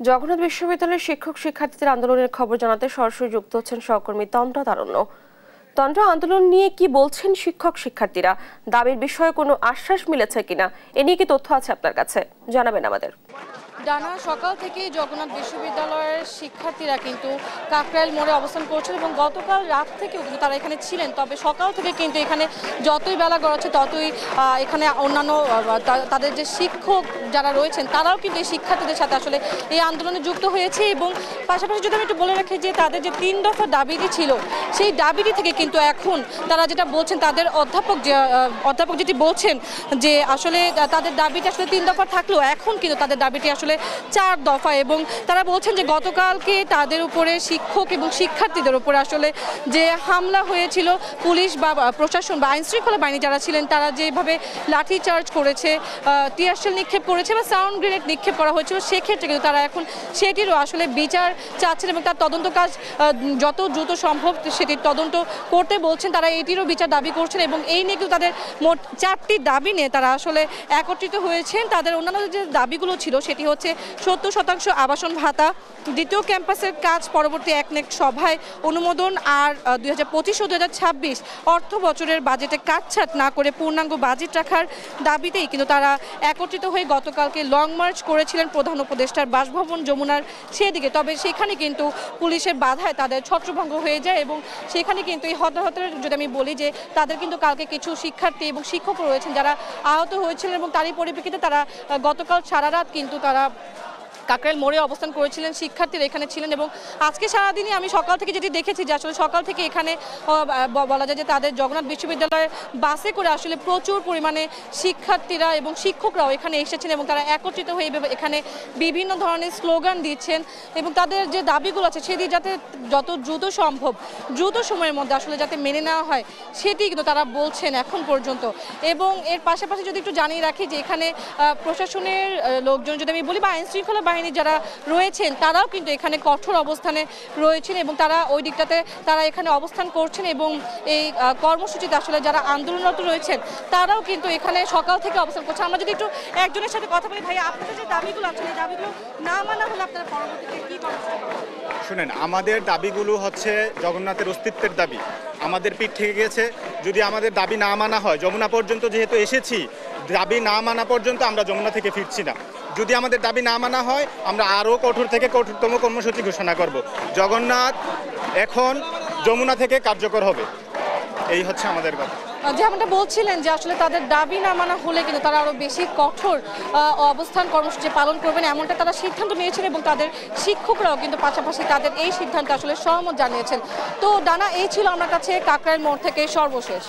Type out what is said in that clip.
জগন্নাথ বিশ্ববিদ্যালয়ের শিক্ষক শিক্ষার্থীদের আন্দোলনের খবর জানাতে সরাসরি যুক্ত হচ্ছেন সহকর্মী তন্দ্রা তারুণ্য। তন্দ্রা, আন্দোলন নিয়ে কি বলছেন শিক্ষক শিক্ষার্থীরা? দাবির বিষয়ে কোনো আশ্বাস মিলেছে কিনা, এ নিয়ে কি তথ্য আছে আপনার কাছে? জানাবেন আমাদের। ডানা, সকাল থেকেই জগন্নাথ বিশ্ববিদ্যালয়ের শিক্ষার্থীরা কিন্তু কাকরাইল মোড়ে অবস্থান করছেন এবং গতকাল রাত থেকেও কিন্তু তারা এখানে ছিলেন। তবে সকাল থেকে কিন্তু এখানে যতই বেলা গড়াচ্ছে ততই এখানে অন্যান্য তাদের যে শিক্ষক যারা রয়েছেন তারাও কিন্তু এই শিক্ষার্থীদের সাথে আসলে এই আন্দোলনে যুক্ত হয়েছে। এবং পাশাপাশি যদি আমি একটু বলে রাখি যে তাদের যে 3 দফা দাবিটি ছিল, সেই দাবিটি থেকে কিন্তু এখন তারা যেটা বলছেন, তাদের অধ্যাপক যেটি বলছেন যে আসলে তাদের দাবিটি আসলে 3 দফা থাকলেও এখন কিন্তু তাদের দাবিটি আসলে 4 দফা। এবং তারা বলছেন যে গতকালকে তাদের উপরে শিক্ষক এবং শিক্ষার্থীদের উপরে আসলে যে হামলা হয়েছিল, পুলিশ বা প্রশাসন বা আইন শৃঙ্খলা বাহিনী যারা ছিলেন তারা যেভাবে লাঠি চার্জ করেছে, টিয়ারশেল নিক্ষেপ করেছে বা সাউন্ড গ্রেনেড নিক্ষেপ করা হয়েছিল, সেক্ষেত্রে কিন্তু তারা এখন সেটিরও আসলে বিচার চাচ্ছেন এবং তার তদন্ত কাজ যত দ্রুত সম্ভব সেটির তদন্ত করতে বলছেন। তারা এটিরও বিচার দাবি করছেন এবং এই নিয়ে কিন্তু তাদের মোট 4টি দাবি নিয়ে তারা আসলে একত্রিত হয়েছেন। তাদের অন্যান্য যে দাবিগুলো ছিল সেটি হচ্ছে 70% আবাসন ভাতা, দ্বিতীয় ক্যাম্পাসের কাজ পরবর্তী একনেক সভায় অনুমোদন, আর 2025 ও 2026 অর্থ বছরের বাজেটে কাটছাঁট না করে পূর্ণাঙ্গ বাজেট রাখার দাবিতেই কিন্তু তারা একত্রিত হয়ে গতকালকে লং মার্চ করেছিলেন প্রধান উপদেষ্টার বাসভবন যমুনার সেদিকে। তবে সেখানে কিন্তু পুলিশের বাধায় তাদের ছত্রভঙ্গ হয়ে যায় এবং সেখানে কিন্তু এই হতাহতের যদি আমি বলি যে তাদের কিন্তু কালকে কিছু শিক্ষার্থী এবং শিক্ষক রয়েছেন যারা আহত হয়েছিলেন এবং তারই পরিপ্রেক্ষিতে তারা গতকাল সারা রাত কিন্তু তারা কাকরাইল মোড়ে অবস্থান করেছিলেন, শিক্ষার্থীরা এখানে ছিলেন। এবং আজকে সারাদিনই আমি সকাল থেকে যেটি দেখেছি যে আসলে সকাল থেকে এখানে বলা যায় যে তাদের জগন্নাথ বিশ্ববিদ্যালয়ের বাসে করে আসলে প্রচুর পরিমাণে শিক্ষার্থীরা এবং শিক্ষকরাও এখানে এসেছেন এবং তারা একত্রিত হয়ে এখানে বিভিন্ন ধরনের স্লোগান দিচ্ছেন এবং তাদের যে দাবিগুলো আছে সেটি যাতে যত দ্রুত সম্ভব দ্রুত সময়ের মধ্যে আসলে যাতে মেনে নেওয়া হয় সেটি কিন্তু তারা বলছেন এখন পর্যন্ত। এবং এর পাশাপাশি যদি একটু জানিয়ে রাখি যে এখানে প্রশাসনের লোকজন যদি আমি বলি বা আইন শৃঙ্খলা বাহিনী যারা রয়েছেন তারাও কিন্তু এখানে কঠোর অবস্থানে রয়েছেন এবং তারা ওই দিকটাতে তারা এখানে অবস্থান করছেন এবং এই কর্মসূচিতে আসলে যারা আন্দোলনরত রয়েছেন তারাও কিন্তু এখানে সকাল থেকে অবস্থান করছে। আমরা যদি একটু একজনের সাথে কথা বলি, ভাই আপনাদের যে দাবিগুলো আছে এই দাবিগুলো না মানা হলে আপনারা পরবর্তীতে কি কর্মসূচি করবেন? শুনেন, আমাদের দাবিগুলো হচ্ছে জগন্নাথের অস্তিত্বের দাবি। আমাদের পিঠ থেকে গেছে, যদি আমাদের দাবি না মানা হয়, যমুনা পর্যন্ত যেহেতু এসেছি, দাবি না মানা পর্যন্ত আমরা যমুনা থেকে ফিরছি না। যদি আমাদের দাবি না মানা হয় আমরা আরও কঠোর থেকে কঠোরতম কর্মসূচি ঘোষণা করব। জগন্নাথ এখন যমুনা থেকে কার্যকর হবে, এই হচ্ছে আমাদের কথা। যেমনটা বলছিলেন যে আসলে তাদের দাবি না মানা হলে কিন্তু তারা আরও বেশি কঠোর অবস্থান কর্মসূচি পালন করবেন, এমনটা তারা সিদ্ধান্ত নিয়েছেন এবং তাদের শিক্ষকরাও কিন্তু পাশাপাশি তাদের এই সিদ্ধান্তে আসলে সহমত জানিয়েছেন। তো ডানা, এই ছিল আমার কাছে কাকরাইল মোড় থেকে সর্বশেষ।